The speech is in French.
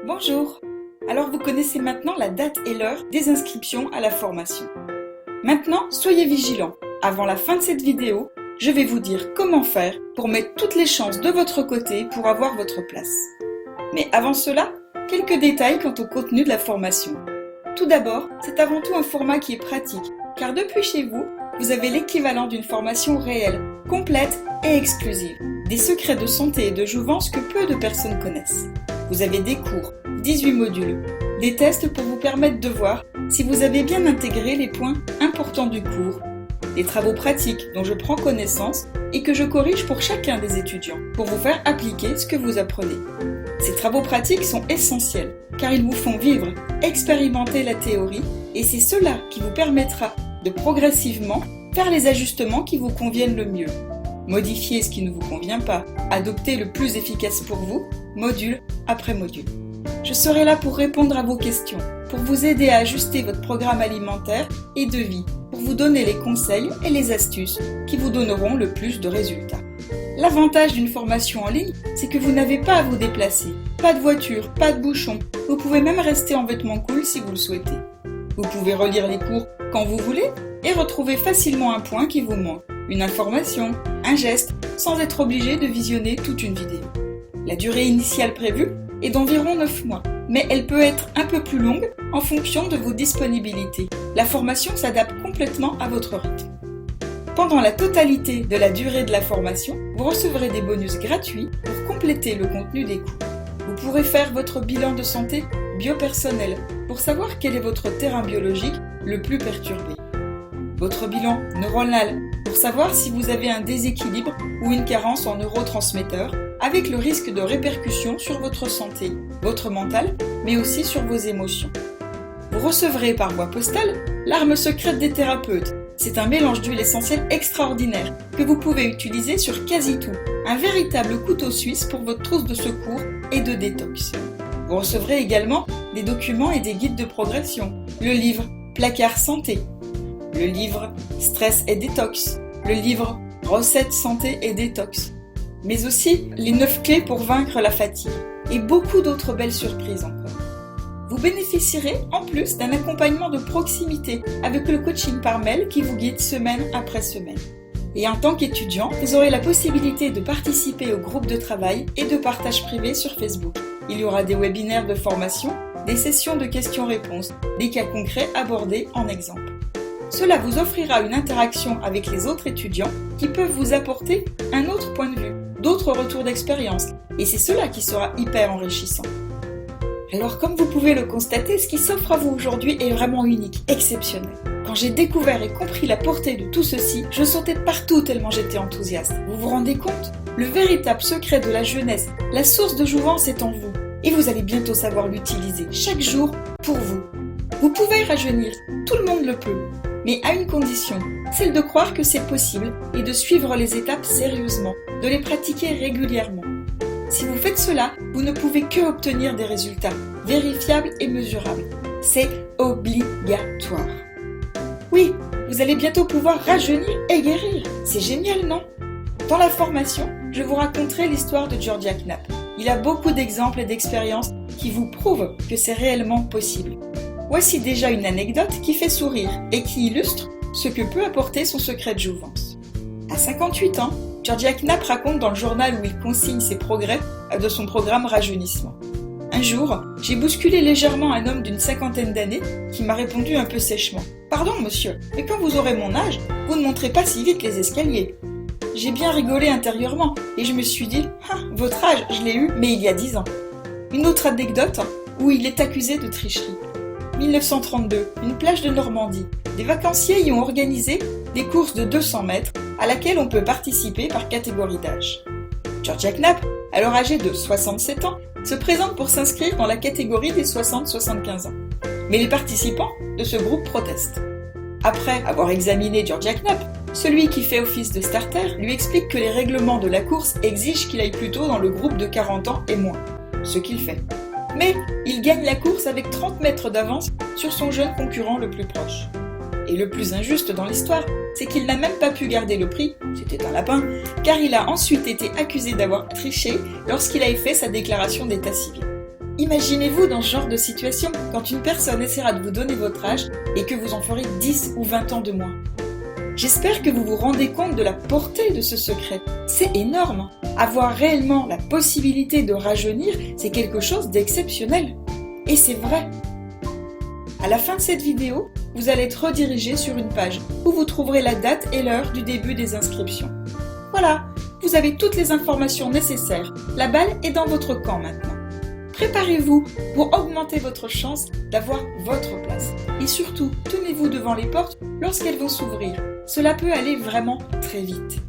Bonjour. Alors vous connaissez maintenant la date et l'heure des inscriptions à la formation. Maintenant, soyez vigilants. Avant la fin de cette vidéo, je vais vous dire comment faire pour mettre toutes les chances de votre côté pour avoir votre place. Mais avant cela, quelques détails quant au contenu de la formation. Tout d'abord, c'est avant tout un format qui est pratique, car depuis chez vous, vous avez l'équivalent d'une formation réelle, complète et exclusive. Des secrets de santé et de jouvence que peu de personnes connaissent. Vous avez des cours, 18 modules, des tests pour vous permettre de voir si vous avez bien intégré les points importants du cours, des travaux pratiques dont je prends connaissance et que je corrige pour chacun des étudiants, pour vous faire appliquer ce que vous apprenez. Ces travaux pratiques sont essentiels, car ils vous font vivre, expérimenter la théorie, et c'est cela qui vous permettra de progressivement faire les ajustements qui vous conviennent le mieux. Modifier ce qui ne vous convient pas, adopter le plus efficace pour vous, module après module. Je serai là pour répondre à vos questions, pour vous aider à ajuster votre programme alimentaire et de vie, pour vous donner les conseils et les astuces qui vous donneront le plus de résultats. L'avantage d'une formation en ligne, c'est que vous n'avez pas à vous déplacer. Pas de voiture, pas de bouchon. Vous pouvez même rester en vêtements cool si vous le souhaitez. Vous pouvez relire les cours quand vous voulez et retrouver facilement un point qui vous manque, une information, un geste, sans être obligé de visionner toute une vidéo. La durée initiale prévue est d'environ 9 mois, mais elle peut être un peu plus longue en fonction de vos disponibilités. La formation s'adapte complètement à votre rythme. Pendant la totalité de la durée de la formation, vous recevrez des bonus gratuits pour compléter le contenu des cours. Vous pourrez faire votre bilan de santé biopersonnel pour savoir quel est votre terrain biologique le plus perturbé. Votre bilan neuronal pour savoir si vous avez un déséquilibre ou une carence en neurotransmetteurs avec le risque de répercussions sur votre santé, votre mental, mais aussi sur vos émotions. Vous recevrez par voie postale l'arme secrète des thérapeutes. C'est un mélange d'huile essentielle extraordinaire que vous pouvez utiliser sur quasi tout. Un véritable couteau suisse pour votre trousse de secours et de détox. Vous recevrez également des documents et des guides de progression. Le livre Placard Santé. Le livre Stress et Détox. Le livre Recettes Santé et Détox. Mais aussi les 9 clés pour vaincre la fatigue. Et beaucoup d'autres belles surprises encore. Vous bénéficierez en plus d'un accompagnement de proximité avec le coaching par mail qui vous guide semaine après semaine. Et en tant qu'étudiant, vous aurez la possibilité de participer au groupe de travail et de partage privé sur Facebook. Il y aura des webinaires de formation, des sessions de questions-réponses, des cas concrets abordés en exemple. Cela vous offrira une interaction avec les autres étudiants qui peuvent vous apporter un autre point de vue, d'autres retours d'expérience, et c'est cela qui sera hyper enrichissant. Alors comme vous pouvez le constater, ce qui s'offre à vous aujourd'hui est vraiment unique, exceptionnel. Quand j'ai découvert et compris la portée de tout ceci, je sautais de partout tellement j'étais enthousiaste. Vous vous rendez compte ? Le véritable secret de la jeunesse, la source de jouvence est en vous. Et vous allez bientôt savoir l'utiliser chaque jour pour vous. Vous pouvez rajeunir, tout le monde le peut. Mais à une condition, celle de croire que c'est possible et de suivre les étapes sérieusement, de les pratiquer régulièrement. Si vous faites cela, vous ne pouvez que obtenir des résultats vérifiables et mesurables. C'est obligatoire. Oui, vous allez bientôt pouvoir rajeunir et guérir. C'est génial, non ? Dans la formation, je vous raconterai l'histoire de Georgia Knapp. Il a beaucoup d'exemples et d'expériences qui vous prouvent que c'est réellement possible. Voici déjà une anecdote qui fait sourire et qui illustre ce que peut apporter son secret de jouvence. À 58 ans, Georgia Knapp raconte dans le journal où il consigne ses progrès de son programme rajeunissement. Un jour, j'ai bousculé légèrement un homme d'une 50aine d'années qui m'a répondu un peu sèchement. « Pardon, monsieur, mais quand vous aurez mon âge, vous ne monterez pas si vite les escaliers. » J'ai bien rigolé intérieurement et je me suis dit « Ah, votre âge, je l'ai eu, mais il y a 10 ans. » Une autre anecdote où il est accusé de tricherie. 1932, une plage de Normandie. Des vacanciers y ont organisé des courses de 200 mètres à laquelle on peut participer par catégorie d'âge. Georgia Knapp, alors âgée de 67 ans, se présente pour s'inscrire dans la catégorie des 60-75 ans. Mais les participants de ce groupe protestent. Après avoir examiné Georgia Knapp, celui qui fait office de starter lui explique que les règlements de la course exigent qu'il aille plutôt dans le groupe de 40 ans et moins, ce qu'il fait. Mais il gagne la course avec 30 mètres d'avance sur son jeune concurrent le plus proche. Et le plus injuste dans l'histoire, c'est qu'il n'a même pas pu garder le prix, c'était un lapin, car il a ensuite été accusé d'avoir triché lorsqu'il a fait sa déclaration d'état civil. Imaginez-vous dans ce genre de situation quand une personne essaiera de vous donner votre âge et que vous en ferez 10 ou 20 ans de moins. J'espère que vous vous rendez compte de la portée de ce secret. C'est énorme. Avoir réellement la possibilité de rajeunir, c'est quelque chose d'exceptionnel. Et c'est vrai. À la fin de cette vidéo, vous allez être redirigé sur une page où vous trouverez la date et l'heure du début des inscriptions. Voilà, vous avez toutes les informations nécessaires. La balle est dans votre camp maintenant. Préparez-vous pour augmenter votre chance d'avoir votre place. Et surtout, tenez-vous devant les portes lorsqu'elles vont s'ouvrir. Cela peut aller vraiment très vite.